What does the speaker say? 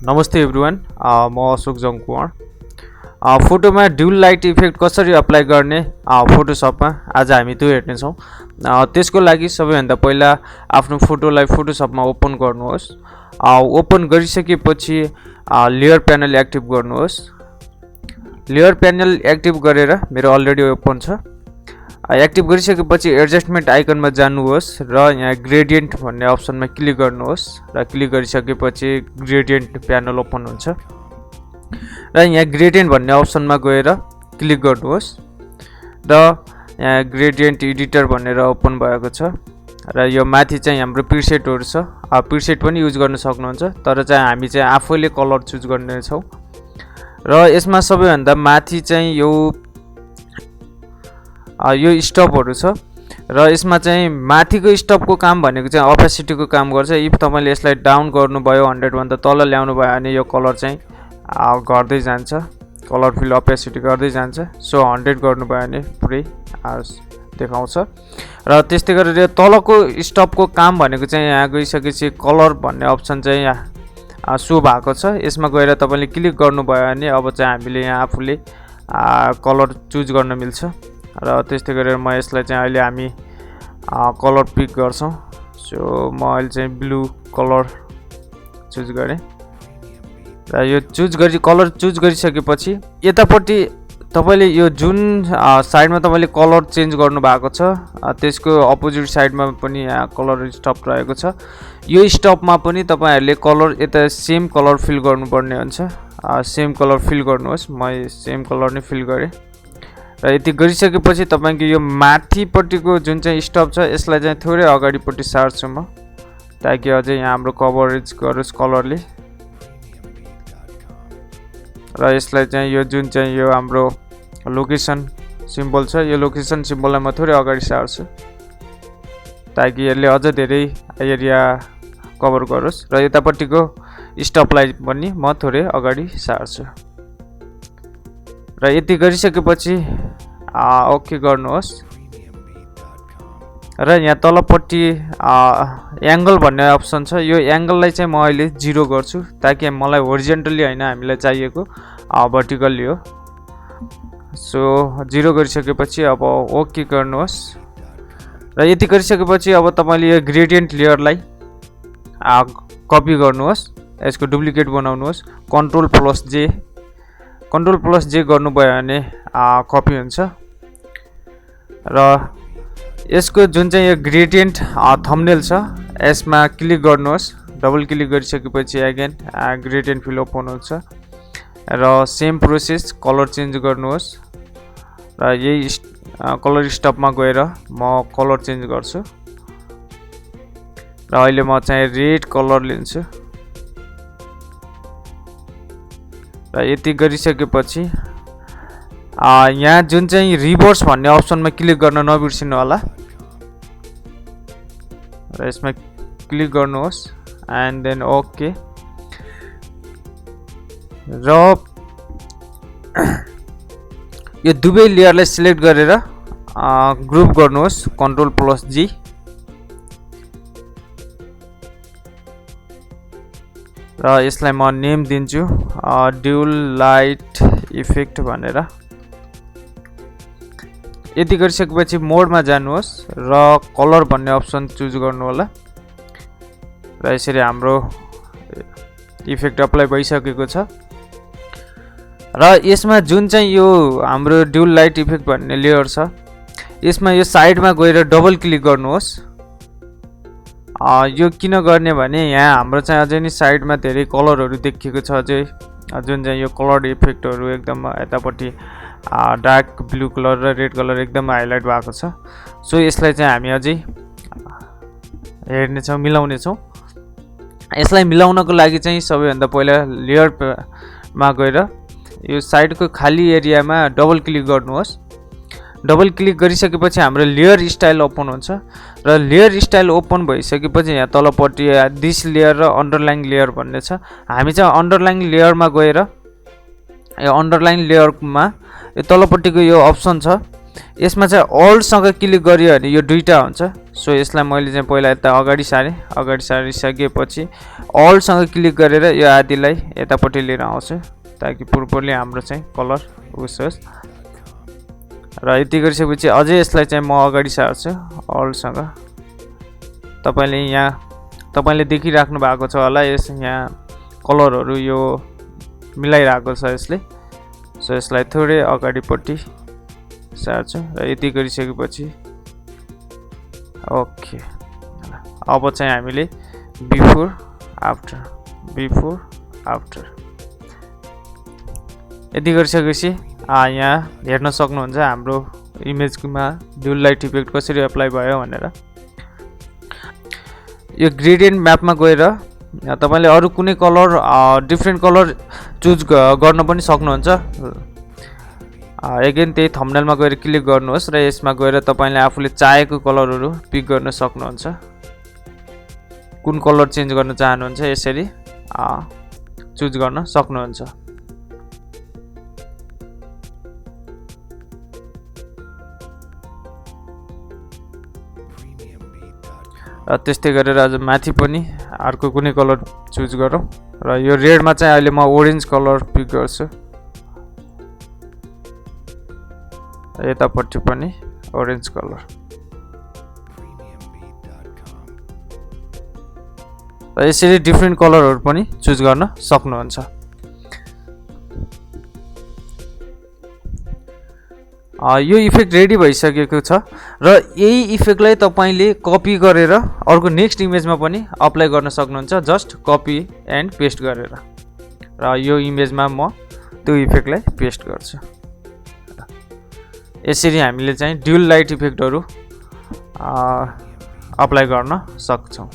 नमस्ते एभ्रिवान म अशोक जङकुमार फोटोमा ड्युल लाइट इफेक्ट कसरी अप्लाई गर्ने फोटोसपमा आज हामी त्यो हेर्नेछौँ। त्यसको लागि सबैभन्दा पहिला आफ्नो फोटोलाई फोटोसपमा ओपन गर्नुहोस्। ओपन गरिसकेपछि लेयर प्यानल एक्टिभ गर्नुहोस्। लेयर प्यानल एक्टिभ गरेर मेरो अलरेडी ओपन छ। एक्टिभ गरिसकेपछि एडजस्टमेन्ट आइकनमा जानुहोस् र यहाँ ग्रेडियन्ट भन्ने अप्सनमा क्लिक गर्नुहोस् र क्लिक गरिसकेपछि ग्रेडियन्ट प्यानल ओपन हुन्छ र यहाँ ग्रेडियन्ट भन्ने अप्सनमा गएर क्लिक गर्नुहोस् र यहाँ ग्रेडियन्ट एडिटर भनेर ओपन भएको छ र यो माथि चाहिँ हाम्रो प्रिसेटहरु छ। प्रिसेट पनि युज गर्न सक्नुहुन्छ, तर चाहिँ हामी चाहिँ आफैले कलर चुज गर्नेछौँ र यसमा सबैभन्दा माथि चाहिँ यो स्टपहरु छ र यसमा चाहिँ माथिको स्टपको काम भनेको चाहिँ अपेसिटीको काम गर्छ। इफ तपाईले यसलाई डाउन गर्नुभयो 100 भन्दा तल ल्याउनु भयो भने यो कलर चाहिँ गर्दै जान्छ, कलर फिल अपेसिटी गर्दै जान्छ। सो 100 गर्नुभयो भने पुरै देखाउँछ र त्यस्तै गरेर यो तलको स्टपको काम भनेको चाहिँ यहाँ गइसकेपछि कलर भन्ने अप्सन चाहिँ यहाँ सो भएको छ। यसमा गएर तपाईले क्लिक गर्नुभयो भने अब चाहिँ हामीले यहाँ आफूले कलर चुज गर्न मिल्छ र त्यस्तै गरेर म यसलाई चाहिँ अहिले हामी कलर पिक गर्छौं। सो म अहिले चाहिँ ब्लू कलर चुज गरे र यो कलर चुज गरिसकेपछि यतापट्टि तपाईले यो जुन साइडमा तपाईले कलर चेन्ज गर्नु भएको छ त्यसको अपोजिट साइडमा पनि यहाँ कलर स्टप रहेको छ। यो स्टपमा पनि तपाईहरुले कलर यता सेम कलर फिल गर्नुपर्ने हुन्छ। सेम कलर फिल गर्नुहोस्। म सेम कलर नै फिल गरे र यति गरिसकेपछि तपाईको यो माथिपट्टिको जुन चाहिँ स्टप छ यसलाई चाहिँ थोरै अगाडिपट्टि सार्छु म, ताकि अझै यहाँ हाम्रो कभरेज गरोस् कलरले। र यसलाई चाहिँ यो जुन चाहिँ यो हाम्रो लोकेसन सिम्बल छ यो लोकेसन सिम्बललाई म थोरै अगाडि सार्छु ताकि यसले अझ धेरै एरिया कभर गरोस् र यतापट्टिको स्टपलाई पनि म थोरै अगाडि सार्छु र यति गरिसकेपछि ओके गर्नुहोस् र यहाँ तलपट्टि एंगल भन्ने अप्सन छ। यो एंगललाई चाहिँ म अहिले 0 गर्छु ताकि मलाई होरिजेन्टली हैन हामीलाई चाहिएको भर्टिकली हो। सो 0 गरिसकेपछि अब ओके गर्नुहोस् र यति गरिसकेपछि अब तपाईले यो ग्रेडियन्ट लेयरलाई कपी गर्नुहोस्, यसको डुप्लिकेट बनाउनुहोस्। कन्ट्रोल प्लस जे गर्नुभयो भने कपी हुन्छ र यसको जुन चाहिँ यो ग्रेडियन्ट थम्बनेल छ यसमा क्लिक गर्नुहोस्। डबल क्लिक गरिसकेपछि अगेन ग्रेडियन्ट फिल ओपन हुन्छ र सेम प्रोसेस कलर चेन्ज गर्नुहोस् र यही कलर स्टपमा गएर म कलर चेन्ज गर्छु र अहिले म चाहिँ रेड कलर लिन्छु र यति गरिसकेपछि यहाँ जुन चाहिँ रिभर्स भन्ने अप्सनमा क्लिक गर्न नबिर्सिनु होला र यसमा क्लिक गर्नुहोस् एन्ड देन ओके र यो दुवै लेयरलाई सिलेक्ट गरेर ग्रुप गर्नुहोस् कन्ट्रोल प्लस जी र यसलाई म नेम दिन्छु ड्युल लाइट इफेक्ट भनेर। यति गरिसकेपछि मोडमा जानुहोस् र कलर भन्ने अप्सन चुज गर्नु होला र यसरी हाम्रो इफेक्ट अप्लाई भइसकेको छ र यसमा जुन चाहिँ यो हाम्रो ड्युल लाइट इफेक्ट भन्ने लेयर छ यसमा यो साइडमा गएर डबल क्लिक गर्नुहोस्। यो किन गर्ने भने यहाँ हाम्रो चाहिँ अझै नै साइडमा धेरै कलरहरु देखिएको छ, अझै जुन चाहिँ यो कलर इफेक्टहरु एकदम यतापट्टि डार्क ब्लू कलर र रेड कलर एकदम हाइलाइट भएको छ। सो यसलाई चाहिँ हामी अझै हेर्ने छौं, मिलाउने छौं। यसलाई मिलाउनको लागि चाहिँ सबैभन्दा पहिला लेयरमा गएर यो साइडको खाली एरियामा डबल क्लिक गर्नुहोस्। डबल क्लिक गरिसकेपछि हाम्रो लेयर स्टाइल ओपन हुन्छ र लेयर स्टाइल ओपन भइसकेपछि यहाँ तलपट्टि दिस लेयर र अन्डरलाइन लेयर भन्ने छ। हामी चाहिँ अन्डरलाइन लेयरमा गएर यो अन्डरलाइन लेयरमा यो तलपट्टिको यो अप्सन छ यसमा चाहिँ अल्टसँग क्लिक गरियो भने यो दुईटा हुन्छ। सो यसलाई मैले चाहिँ पहिला यता अगाडि सारेँ। अगाडि सारिसकेपछि अल्टसँग क्लिक गरेर यो आदिलाई यतापट्टि लिएर आउँछु ताकि प्रोपरली हाम्रो चाहिँ कलर उस होस्। र यति गरिसकेपछि अझै यसलाई चाहिँ म अगाडि सार्छु अल्टसँग। तपाईँले देखिराख्नु भएको छ होला यस यहाँ कलरहरू यो मिलाइरहेको छ यसले। सो यसलाई थोरै अगाडिपट्टि सार्छु र यति गरिसकेपछि ओके। अब चाहिँ हामीले बिफोर आफ्टर यति गरिसकेपछि यहाँ हेर्न सक्नुहुन्छ हाम्रो इमेजमा ड्युल लाइट इफेक्ट कसरी एप्लाई भयो भनेर। यो ग्रेडियन्ट म्यापमा गएर तपाईले अरु कुनै कलर डिफरेन्ट कलर चुज गर्न पनि सक्नुहुन्छ। अगेन त्यही थम्बनेलमा गएर क्लिक गर्नुहोस् र यसमा गएर तपाईले आफूले चाहेको कलरहरू पिक गर्न सक्नुहुन्छ। कुन कलर चेन्ज गर्न चाहनुहुन्छ यसरी चुज गर्न सक्नुहुन्छ। त्यस्तै गरेर अझ माथि पनि अर्को कुनै कलर चुज गरौँ र यो रेडमा चाहिँ अहिले म ओरेन्ज कलर पिक गर्छु। यतापट्टि पनि ओरेन्ज कलर। र यसरी डिफरेन्ट कलरहरू पनि चुज गर्न सक्नुहुन्छ। यो इफेक्ट रेडी भइसकेको छ र यही इफेक्टलाई तपाईले कपी गरेर अर्को नेक्स्ट इमेजमा पनि अप्लाई गर्न सक्नुहुन्छ। जस्ट कपी एन्ड पेस्ट गरेर र यो इमेजमा म त्यो इफेक्टलाई पेस्ट गर्छु। यसरी हामीले चाहिँ ड्युल लाइट इफेक्टहरू अप्लाई गर्न सक्छौं।